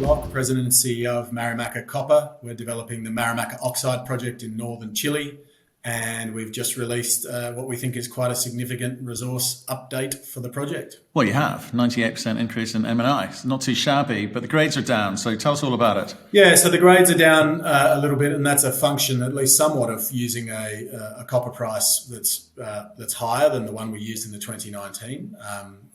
Locke, President and CEO of Marimaca Copper. We're developing the Marimaca Oxide project in northern Chile, and we've just released what we think is quite a significant resource update for the project. Well, you have 98% increase in M&I. It's not too shabby, but the grades are down. So tell us all about it. Yeah, so the grades are down a little bit, and that's a function, at least somewhat, of using a copper price that's higher than the one we used in the 2019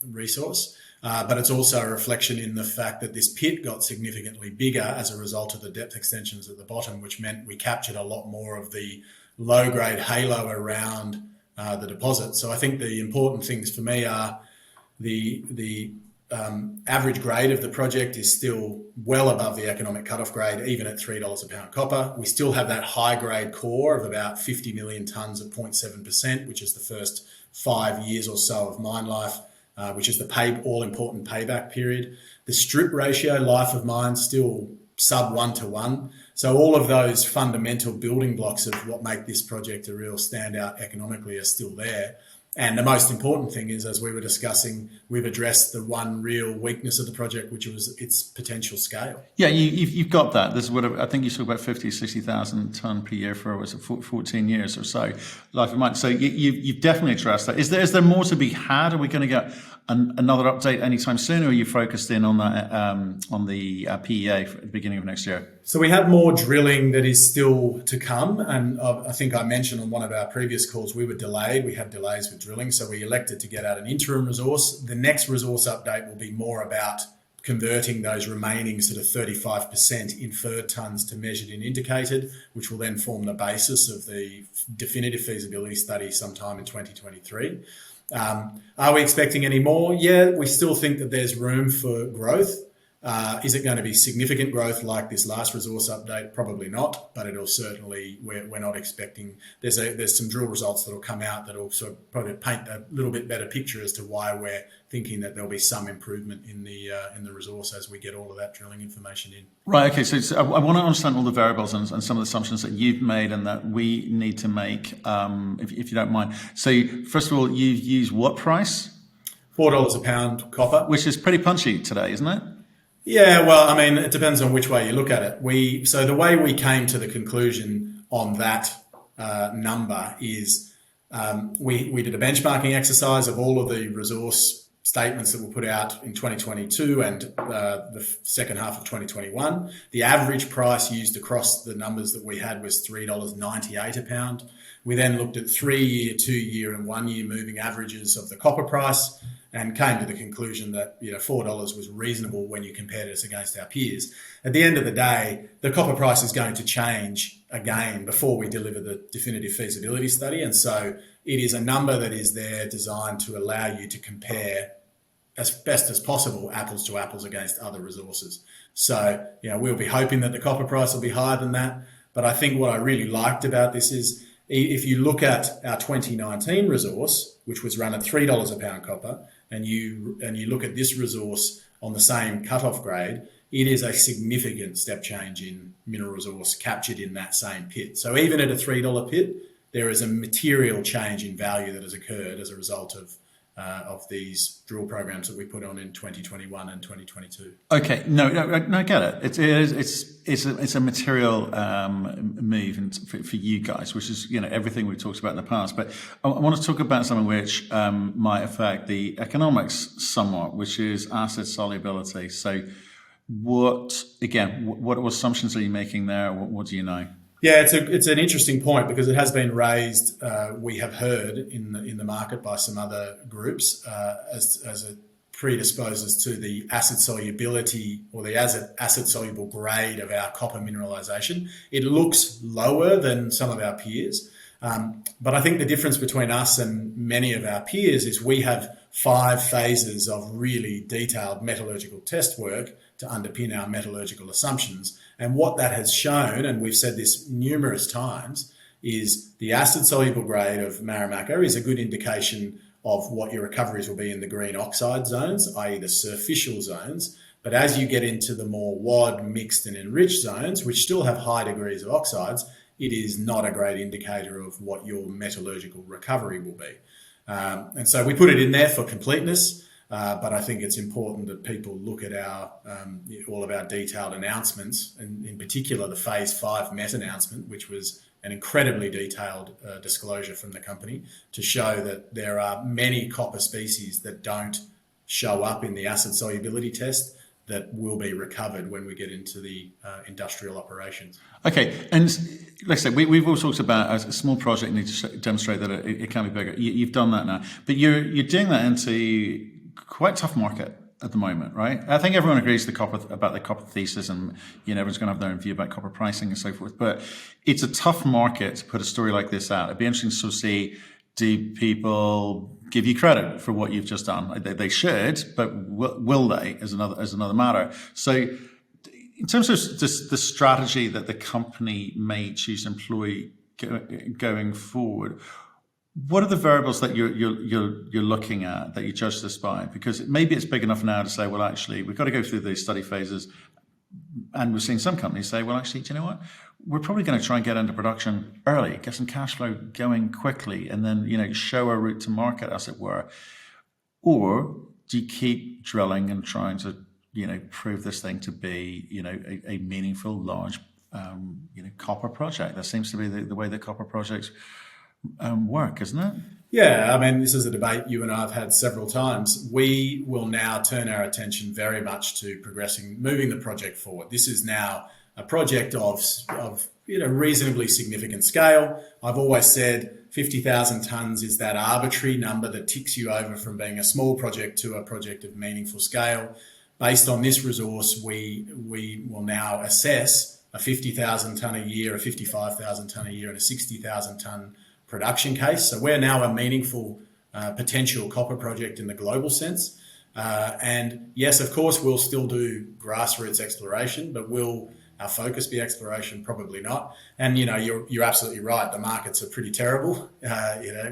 resource. But it's also a reflection in the fact that this pit got significantly bigger as a result of the depth extensions at the bottom, which meant we captured a lot more of the low-grade halo around the deposit. So I think the important things for me are the average grade of the project is still well above the economic cutoff grade, even at $3 a pound copper. We still have that high-grade core of about 50 million tonnes at 0.7%, which is the first 5 years or so of mine life, which is the all-important payback period. The strip ratio, life of mine, still sub 1-to-1. So all of those fundamental building blocks of what make this project a real standout economically are still there. And the most important thing is, as we were discussing, we've addressed the one real weakness of the project, which was its potential scale. Yeah, you've got that. This is what I think you talk about 50, 60,000 tonne per year for 14 years or so, life of mine. So you've definitely addressed that. Is there more to be had? Are we going to get another update anytime soon, or are you focused in on that on the PEA at the beginning of next year? So we have more drilling that is still to come, and I think I mentioned on one of our previous calls we were delayed. We had delays with drilling, so we elected to get out an interim resource. The next resource update will be more about converting those remaining sort of 35% inferred tonnes to measured and indicated, which will then form the basis of the definitive feasibility study sometime in 2023. Are we expecting any more? Yeah, we still think that there's room for growth. Is it going to be significant growth like this last resource update? Probably not, but it'll certainly, we're not expecting, there's some drill results that will come out that will sort of probably paint a little bit better picture as to why we're thinking that there'll be some improvement in the resource as we get all of that drilling information in. Right, okay, so I want to understand all the variables and some of the assumptions that you've made and that we need to make, if you don't mind. So first of all, you use what price? $4 a pound copper. Which is pretty punchy today, isn't it? Yeah, well, I mean, it depends on which way you look at it. So the way we came to the conclusion on that number is we did a benchmarking exercise of all of the resource statements that were put out in 2022 and the second half of 2021. The average price used across the numbers that we had was $3.98 a pound. We then looked at 3-year, 2-year and 1-year moving averages of the copper price and came to the conclusion that $4 was reasonable when you compared us against our peers. At the end of the day, the copper price is going to change again before we deliver the definitive feasibility study. And so it is a number that is there designed to allow you to compare as best as possible apples to apples against other resources. So we'll be hoping that the copper price will be higher than that. But I think what I really liked about this is if you look at our 2019 resource, which was run at $3 a pound copper, and you look at this resource on the same cutoff grade, it is a significant step change in mineral resource captured in that same pit. So even at a $3 pit, there is a material change in value that has occurred as a result of these drill programs that we put on in 2021 and 2022. Okay, no, I get it. It's a material move for you guys, which is everything we've talked about in the past. But I want to talk about something which might affect the economics somewhat, which is asset solubility. So, what assumptions are you making there? What do you know? Yeah, it's an interesting point because it has been raised. We have heard in the market by some other groups as it predisposes to the acid solubility or the acid soluble grade of our copper mineralisation. It looks lower than some of our peers, but I think the difference between us and many of our peers is we have 5 phases of really detailed metallurgical test work to underpin our metallurgical assumptions. And what that has shown, and we've said this numerous times, is the acid soluble grade of Marimaca is a good indication of what your recoveries will be in the green oxide zones, i.e. the surficial zones. But as you get into the more WOD, mixed and enriched zones, which still have high degrees of oxides, it is not a great indicator of what your metallurgical recovery will be. And so we put it in there for completeness. But I think it's important that people look at our all of our detailed announcements, and in particular the Phase 5 Met announcement, which was an incredibly detailed disclosure from the company to show that there are many copper species that don't show up in the acid solubility test that will be recovered when we get into the industrial operations. Okay, and like I said, we've all talked about a small project needs to demonstrate that it can be bigger. You've done that now, but you're doing that into quite a tough market at the moment, right? I think everyone agrees about the copper thesis, and everyone's going to have their own view about copper pricing and so forth. But it's a tough market to put a story like this out. It'd be interesting to sort of see, do people give you credit for what you've just done? They should, but will they? Is another matter. So, in terms of the strategy that the company may choose to employ going forward, what are the variables that you're looking at that you judge this by? Because maybe it's big enough now to say, well, actually, we've got to go through these study phases, and we're seeing some companies say, well, actually, do you know what? We're probably going to try and get into production early, get some cash flow going quickly, and then show a route to market, as it were. Or do you keep drilling and trying to prove this thing to be a meaningful, large copper project? That seems to be the way that copper projects work, isn't it? Yeah, I mean, this is a debate you and I have had several times. We will now turn our attention very much to moving the project forward. This is now a project of reasonably significant scale. I've always said 50,000 tonnes is that arbitrary number that ticks you over from being a small project to a project of meaningful scale. Based on this resource, we will now assess a 50,000 tonne a year, a 55,000 tonne a year, and a 60,000 tonne production case. So we're now a meaningful potential copper project in the global sense. And yes, of course, we'll still do grassroots exploration, but will our focus be exploration? Probably not. And you're absolutely right. The markets are pretty terrible.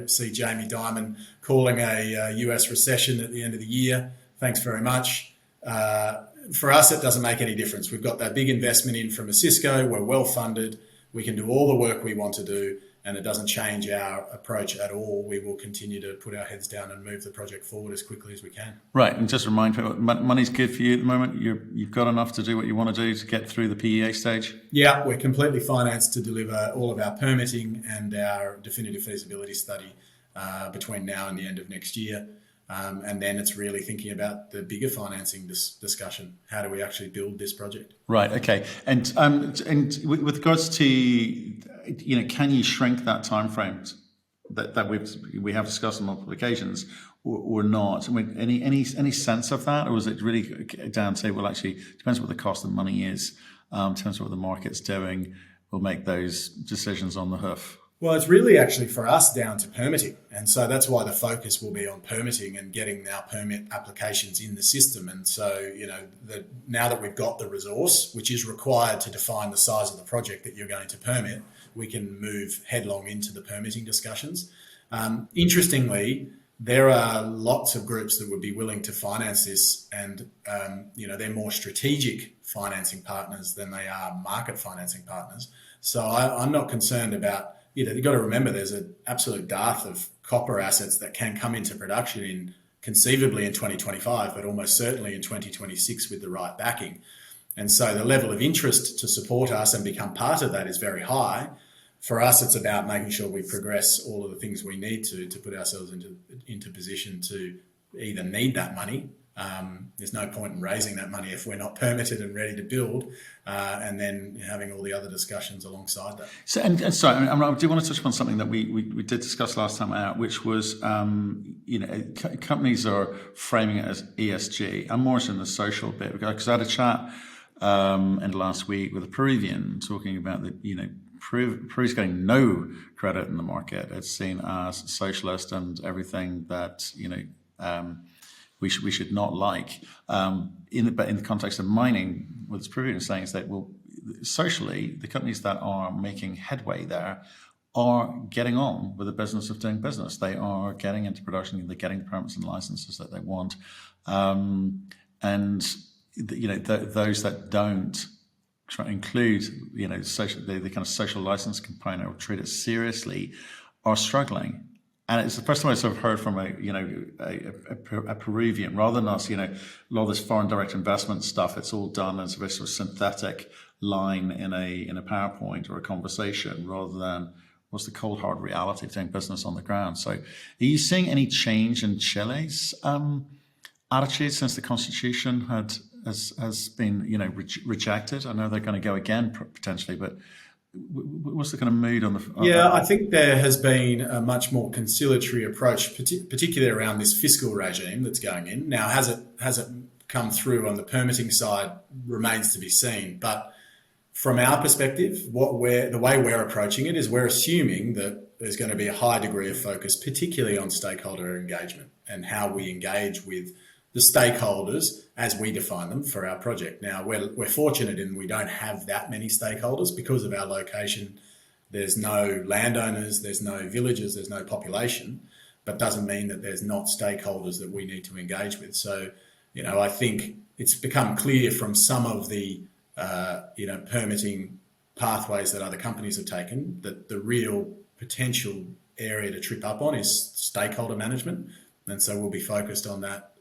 See Jamie Dimon calling a US recession at the end of the year. Thanks very much. For us, it doesn't make any difference. We've got that big investment in from a Cisco. We're well funded. We can do all the work we want to do, and it doesn't change our approach at all. We will continue to put our heads down and move the project forward as quickly as we can. Right, and just remind people, money's good for you at the moment. You've got enough to do what you want to do to get through the PEA stage? Yeah, we're completely financed to deliver all of our permitting and our definitive feasibility study between now and the end of next year. And then it's really thinking about the bigger financing discussion. How do we actually build this project? Right. Okay. And with regards to, can you shrink that time frame that we have discussed on multiple occasions, or not? I mean, any sense of that, or is it really down to, well, actually, it depends what the cost of money is, depends what the market's doing. We'll make those decisions on the hoof. Well, it's really actually for us down to permitting. And so that's why the focus will be on permitting and getting our permit applications in the system. And so, now that we've got the resource, which is required to define the size of the project that you're going to permit, we can move headlong into the permitting discussions. Interestingly, there are lots of groups that would be willing to finance this, and they're more strategic financing partners than they are market financing partners. So I'm not concerned about, you've got to remember there's an absolute dearth of copper assets that can come into production conceivably in 2025, but almost certainly in 2026 with the right backing. And so the level of interest to support us and become part of that is very high. For us, it's about making sure we progress all of the things we need to put ourselves into position to either need that money. There's no point in raising that money if we're not permitted and ready to build, and then having all the other discussions alongside that. So, and sorry, I do want to touch upon something that we did discuss last time out, which was, companies are framing it as ESG. I'm more in the social bit, because I had a chat in the last week with a Peruvian talking about Peru's getting no credit in the market. It's seen as socialist and everything that we should not like. In the context of mining, what this Peruvian is saying is that, well, socially, the companies that are making headway there are getting on with the business of doing business. They are getting into production. They're getting permits and licenses that they want, and those that don't include the kind of social license component or treat it seriously are struggling. And it's the first time I sort of heard from a Peruvian, rather than us, a lot of this foreign direct investment stuff. It's all done as a very sort of synthetic line in a PowerPoint or a conversation, rather than what's the cold hard reality of doing business on the ground. So, are you seeing any change in Chile's attitude since the constitution has been rejected? I know they're going to go again potentially, but what's the kind of mood on the? Yeah, I think there has been a much more conciliatory approach, particularly around this fiscal regime that's going in. Now, has it come through on the permitting side remains to be seen. But from our perspective, the way we're approaching it is we're assuming that there's going to be a high degree of focus, particularly on stakeholder engagement and how we engage with the stakeholders as we define them for our project. Now, we're fortunate in we don't have that many stakeholders because of our location. There's no landowners, there's no villages, there's no population, but doesn't mean that there's not stakeholders that we need to engage with. So, I think it's become clear from some of the, permitting pathways that other companies have taken that the real potential area to trip up on is stakeholder management. And so we'll be focused on that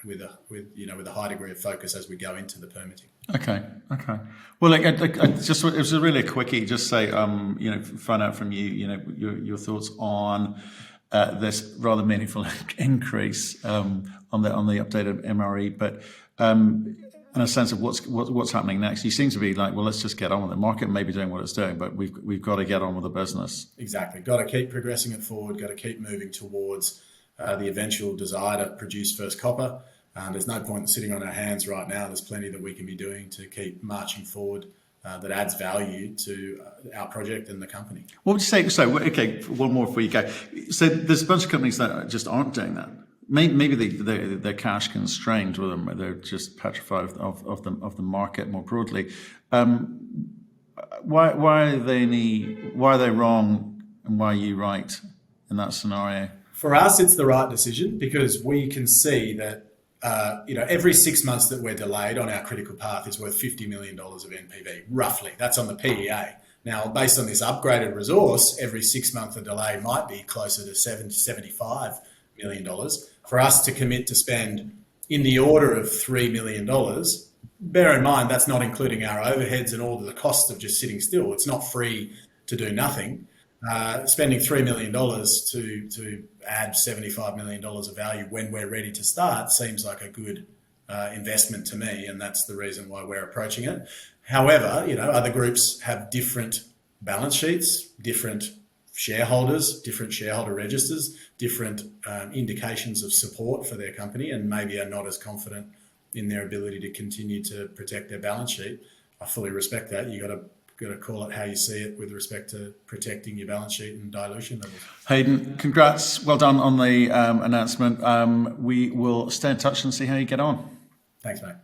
with a high degree of focus as we go into the permitting. Okay. Well, it was really a quickie. Just say, find out from you, your thoughts on this rather meaningful increase on the updated MRE, but in a sense of what's happening next. You seem to be like, well, let's just get on with it. The market may be doing what it's doing, but we've got to get on with the business. Exactly. Got to keep progressing it forward. Got to keep moving towards the eventual desire to produce first copper. There's no point in sitting on our hands right now. There's plenty that we can be doing to keep marching forward that adds value to our project and the company. What would you say? So, okay, one more before you go. So there's a bunch of companies that just aren't doing that. Maybe they're cash constrained, or they're just petrified of the market more broadly. Why are they wrong, and why are you right in that scenario? For us, it's the right decision because we can see that every 6 months that we're delayed on our critical path is worth $50 million of NPV, roughly. That's on the PEA. Now, based on this upgraded resource, every 6 month of delay might be closer to $75 million. For us to commit to spend in the order of $3 million, bear in mind that's not including our overheads and all of the costs of just sitting still. It's not free to do nothing. Spending $3 million to add $75 million of value when we're ready to start seems like a good investment to me, and that's the reason why we're approaching it. However, other groups have different balance sheets, different shareholders, different shareholder registers, different indications of support for their company, and maybe are not as confident in their ability to continue to protect their balance sheet. I fully respect that. You got to call it how you see it with respect to protecting your balance sheet and dilution levels. Hayden, congrats. Well done on the announcement. We will stay in touch and see how you get on. Thanks, mate.